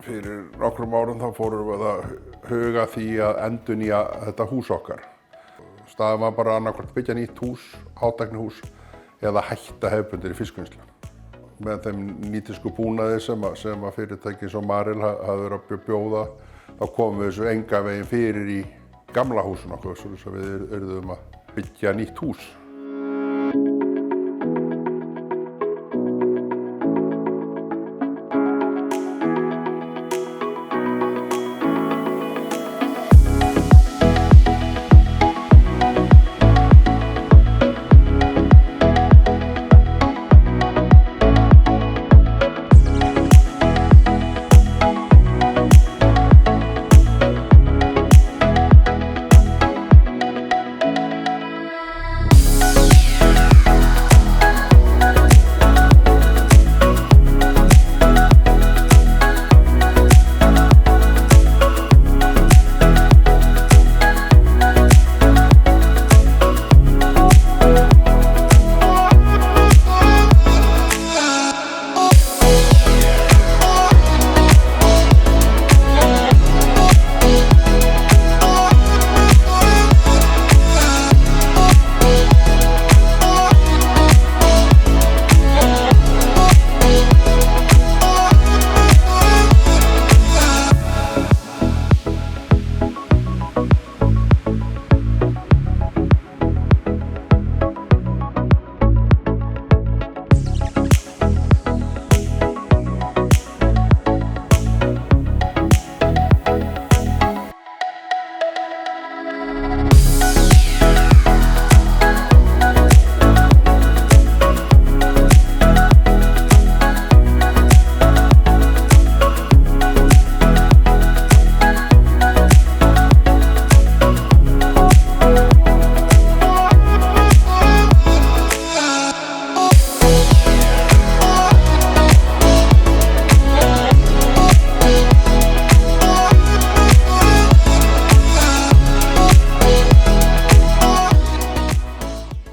Fyrir nokkrum árum þá fórum við að huga því að endurnýja þetta hús okkar. Staðan var bara annaðhvort byggja nýtt hús, hátæknihús, eða hætta hefðbundinni fiskvinnslu. Með þeim nýtísku búnaði sem að fyrirtæki eins og Marel hafði verið að bjóða, þá komum við þessu enga veginn fyrir í gamla húsun okkur, svo við yrðum að byggja nýtt hús.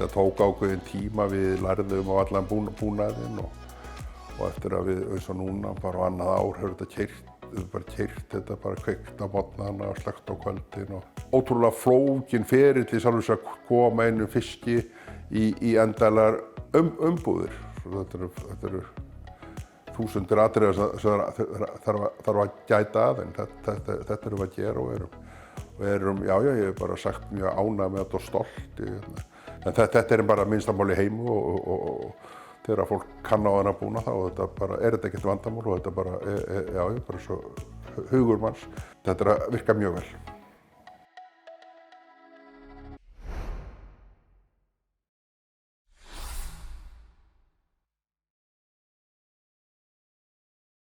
Það tók ákveðinn tíma, við lærðum á allan búnaðinn og eftir að við, eins og núna, bara á annað ár hefur þetta keyrt, bara kveikt á morgnana og slökkt á kvöldin og ótrúlega flókin ferill í sjálfu sér að koma einu fiski í endanlegar umbúðir. Þetta eru þúsundir atriða sem þarf að gæta að, en þetta erum við að gera og erum, já, ég hef bara sagt mjög ánægð með þetta og stolt. En þetta er bara minnsta mál í heimu og þegar fólk kann á hana búna þá er þetta ekkert vandamál og þetta bara, já, bara svo hugur manns. Þetta virkar mjög vel.